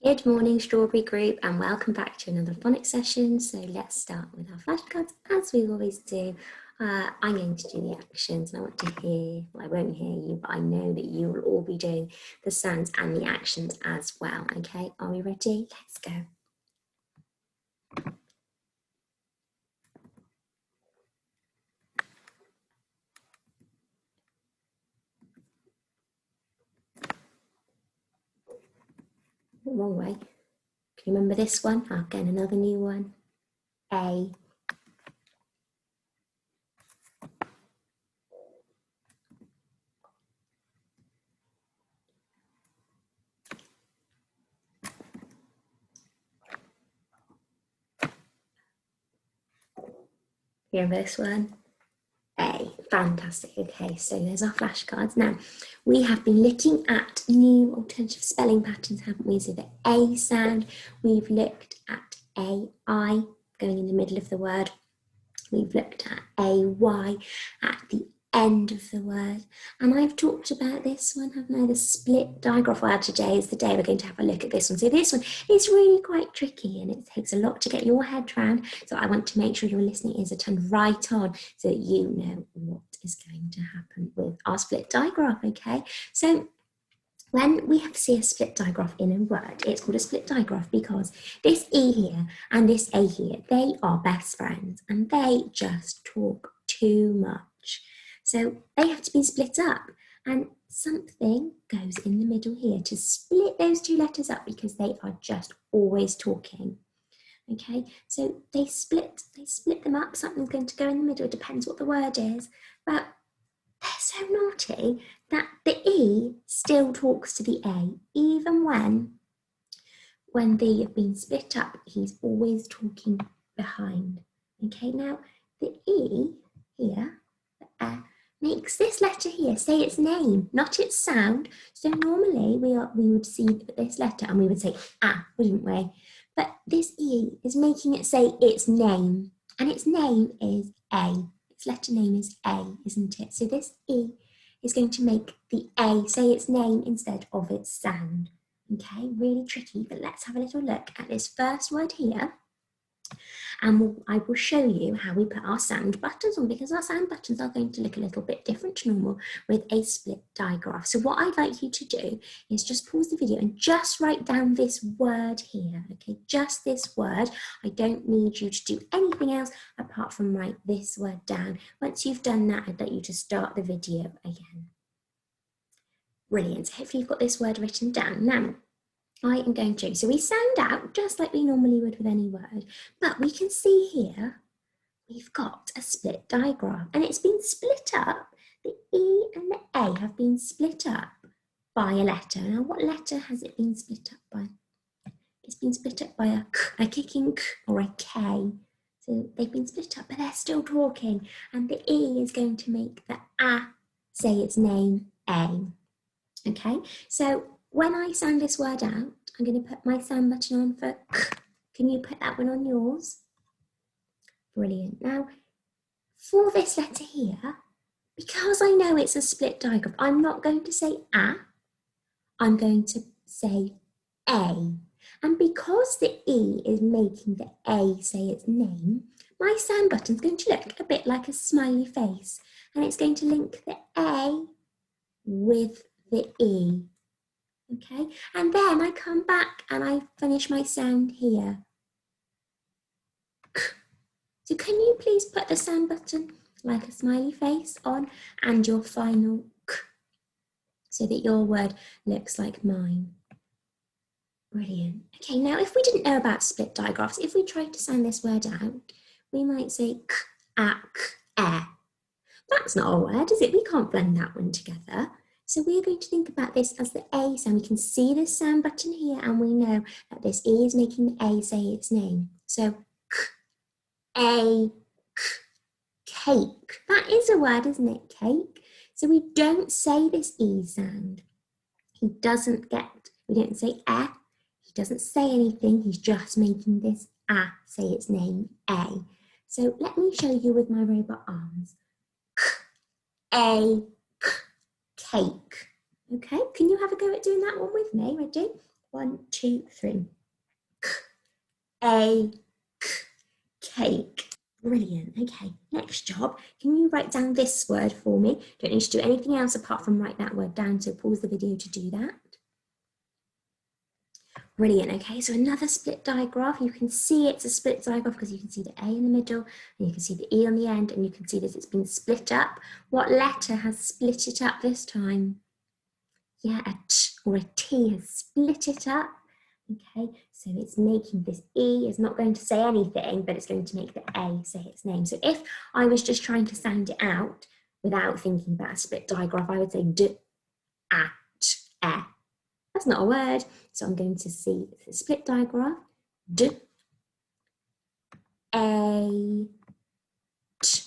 Good morning, Strawberry Group, and welcome back to another phonics session. So let's start with our flashcards, as we always do. I'm going to do the actions, and I want to hear, well, I won't hear you, but I know that you will all be doing the sounds and the actions as well. Okay, are we ready? Let's go. Wrong way. Can you remember this one? I'll get another new one. A. Remember this one? A. Fantastic. Okay, so there's our flashcards. Now, we have been looking at new alternative spelling patterns, haven't we? So the A sound, we've looked at AI going in the middle of the word. We've looked at AY at the end of the word. And I've talked about this one, haven't I? The split digraph. Well, today is the day we're going to have a look at this one. So this one is really quite tricky and it takes a lot to get your head around. So I want to make sure your listening ears are turned right on so that you know what is going to happen with our split digraph, okay? So when we see a split digraph in a word, it's called a split digraph because this E here and this A here, they are best friends and they just talk too much. So they have to be split up and something goes in the middle here to split those two letters up because they are just always talking. Okay, so they split them up, something's going to go in the middle, it depends what the word is, but they're so naughty that the E still talks to the A, even when they have been split up, he's always talking behind. Okay, now the E here makes this letter here say its name, not its sound. So normally we would see this letter and we would say ah, wouldn't we? But this E is making it say its name, and its name is A. Its letter name is A, isn't it? So this E is going to make the A say its name instead of its sound. Okay, really tricky, but let's have a little look at this first word here. And I will show you how we put our sound buttons on, because our sound buttons are going to look a little bit different to normal with a split digraph. So what I'd like you to do is just pause the video and just write down this word here, okay? Just this word. I don't need you to do anything else apart from write this word down. Once you've done that, I'd like you to start the video again. Brilliant. So hopefully you've got this word written down. Now, I am going to, so we sound out just like we normally would with any word, but we can see here, we've got a split digraph and it's been split up. The E and the A have been split up by a letter. Now, what letter has it been split up by? It's been split up by a kicking K or a K. So they've been split up, but they're still talking. And the E is going to make the A say its name A. Okay, so when I sound this word out, I'm going to put my sound button on for K. Can you put that one on yours? Brilliant. Now, for this letter here, because I know it's a split digraph, I'm not going to say A, I'm going to say A. And because the E is making the A say its name, my sound button's going to look a bit like a smiley face, and it's going to link the A with the E. Okay, and then I come back and I finish my sound here. So can you please put the sound button like a smiley face on and your final K so that your word looks like mine. Brilliant. Okay, now if we didn't know about split digraphs, if we tried to sound this word out, we might say K, A, K, E. That's not a word, is it? We can't blend that one together. So we're going to think about this as the A sound. We can see this sound button here and we know that this E is making the A say its name. So K, A, K, cake. That is a word, isn't it? Cake. So we don't say this E sound. We don't say A. He doesn't say anything. He's just making this A say its name A. So let me show you with my robot arms. Cake. Okay, can you have a go at doing that one with me? Ready? 1, 2, 3. A, cake. Brilliant. Okay, next job. Can you write down this word for me? Don't need to do anything else apart from write that word down, so pause the video to do that. Brilliant. Okay, so another split digraph. You can see it's a split digraph because you can see the A in the middle and you can see the E on the end, and you can see that it's been split up. What letter has split it up this time? Yeah, a T or a T has split it up. Okay, so it's making this E is not going to say anything, but it's going to make the A say its name. So if I was just trying to sound it out without thinking about a split digraph, I would say D, A, T, E. That's not a word. So I'm going to see the split digraph. D, A, T,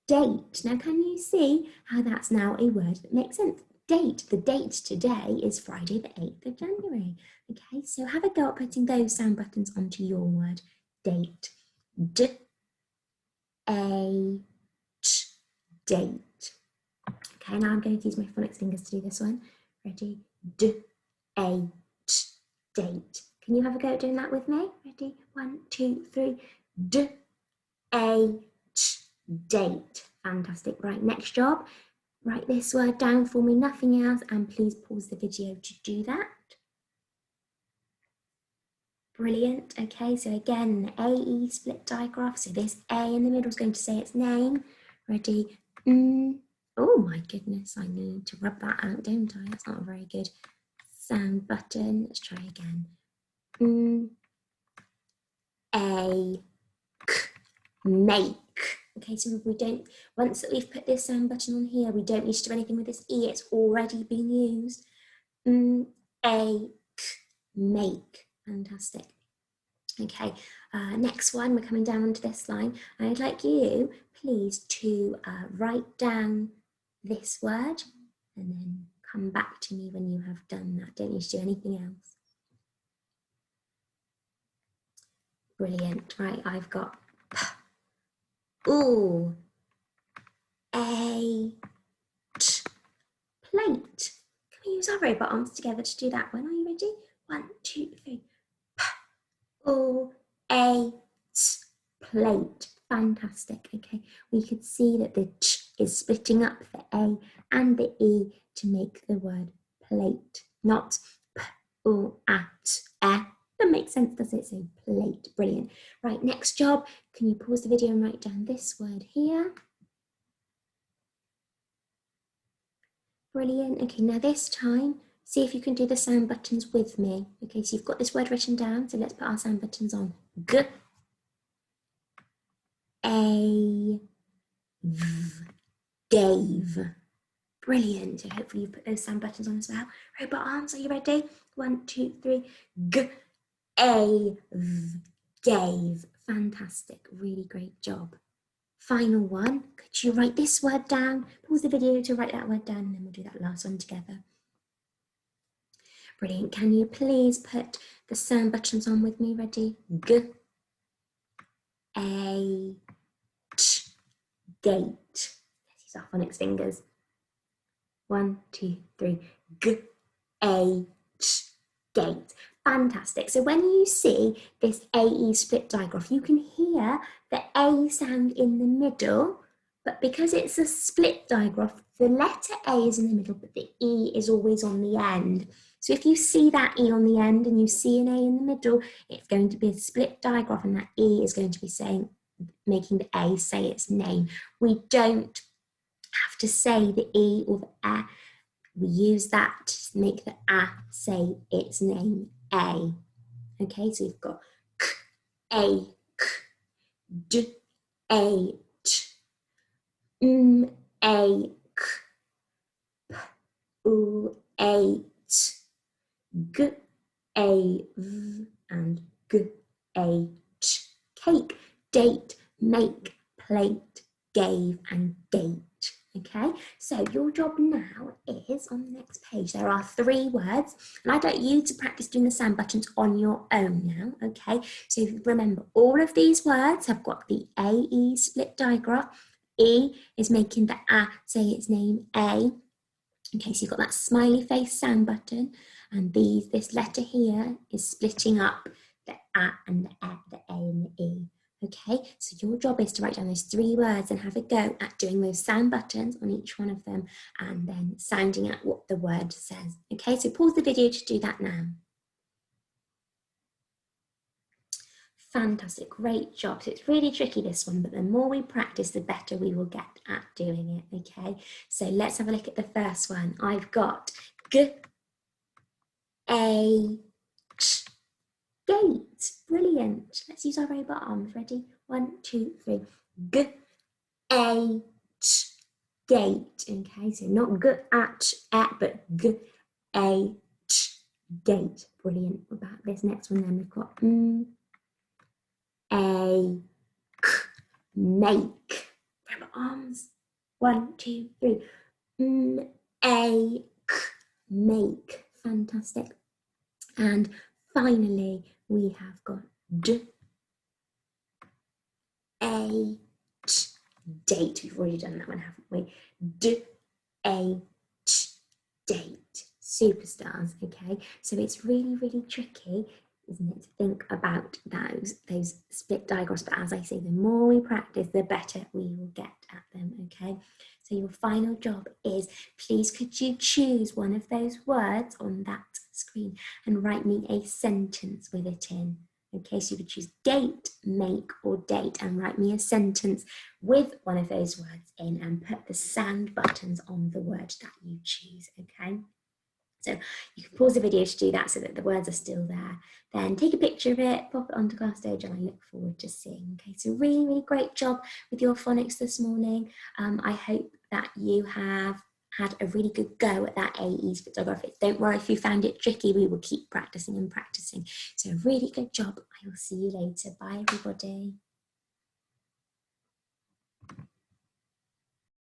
date. Now, can you see how that's now a word that makes sense? Date. The date today is Friday the 8th of January. Okay, so have a go at putting those sound buttons onto your word. Date. D, A, T, date. Okay, now I'm going to use my phonics fingers to do this one. Ready? D, A, T, date. Can you have a go at doing that with me? Ready? 1, 2, 3. D, A, T, date. Fantastic. Right, next job. Write this word down for me, nothing else, and please pause the video to do that. Brilliant. Okay, so again, AE split digraph. So this A in the middle is going to say its name. Ready? Oh my goodness, I need to rub that out, don't I? That's not a very good sound button. Let's try again. A, make. Okay, so we don't, once that we've put this sound button on here, we don't need to do anything with this E, it's already been used. A, make. Fantastic. Okay, next one, we're coming down onto this line. I'd like you, please, to write down this word and then come back to me when you have done that. Don't need to do anything else. Brilliant. Right, I've got ooh, a plate. Can we use our robot arms together to do that one? Are you ready? 1, 2, 3. Ooh, a plate. Fantastic. Okay, we could see that the ch is splitting up the A and the E to make the word plate, not p or at e. That makes sense, does it? So plate. Brilliant. Right, next job. Can you pause the video and write down this word here? Brilliant. Okay, now this time, see if you can do the sound buttons with me. Okay, so you've got this word written down, so let's put our sound buttons on. G, A, V, gave. Brilliant. So hopefully you've put those sound buttons on as well. Robot arms, are you ready? 1, 2, 3. G, A, V, gave. Fantastic. Really great job. Final one. Could you write this word down? Pause the video to write that word down, and then we'll do that last one together. Brilliant. Can you please put the sound buttons on with me? Ready? G, A, T, gate. Let's use our phonics fingers. 1, 2, 3. G, A, T, gate. Fantastic. So when you see this AE split digraph, you can hear the A sound in the middle, but because it's a split digraph, the letter A is in the middle, but the E is always on the end. So if you see that E on the end and you see an A in the middle, it's going to be a split digraph, and that E is going to be making the A say its name. We don't have to say the E or the A. We use that to make the A say its name, A. Okay, so you've got K, A, K, D, A, T, A, K, P, U, A, T, G, A, V, and G, A, T. Cake, date, make, plate, gave, and date. Okay, so your job now is on the next page. There are 3 words, and I'd like you to practice doing the sound buttons on your own now. Okay, so remember, all of these words have got the AE split digraph. E is making the A say its name, A. Okay, so you've got that smiley face sound button. And this letter here is splitting up the A and the E, the A and the E. Okay, so your job is to write down those 3 words and have a go at doing those sound buttons on each one of them and then sounding out what the word says. Okay, so pause the video to do that now. Fantastic, great job. So it's really tricky, this one, but the more we practice, the better we will get at doing it, okay? So let's have a look at the first one. I've got G, A, Ch, gate. Brilliant. Let's use our robot arms. Ready? 1, 2, 3. G, A, Ch, gate. Okay, so not G, A, Ch, but G, A, Ch, gate. Brilliant. What about this next one then? We've got A, K, make. Grab our arms. 1, 2, 3. A, K, make. Fantastic. And finally, we have got D, A, T, date. We've already done that one, haven't we? D, A, T, date. Superstars, okay? So it's really, really tricky, isn't it, to think about those split digraphs, but as I say, the more we practice, the better we will get at them, okay? So your final job is, please could you choose one of those words on that screen and write me a sentence with it in. Okay, so you would choose gate, make, or date and write me a sentence with one of those words in and put the sound buttons on the word that you choose, okay? So you can pause the video to do that so that the words are still there. Then take a picture of it, pop it onto Class Dojo, and I look forward to seeing. Okay, so really, really great job with your phonics this morning. I hope that you have had a really good go at that AE split digraph. Don't worry if you found it tricky, we will keep practicing and practicing. So really good job. I will see you later. Bye everybody.